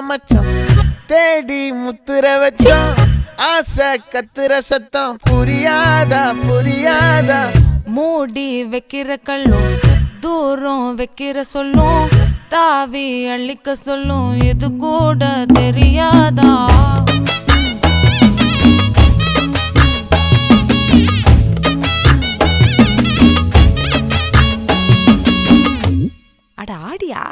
மச்சம் தேடி முத்துற வச்சோம் ஆசை கத்துற சத்தம் புரியாதா புரியாதா மூடி வைக்கிற கல்லும் தூரம் வைக்கிற சொல்லும் தாவி அள்ளிக்க சொல்லும் இது கூட தெரியாதா அட ஆடியா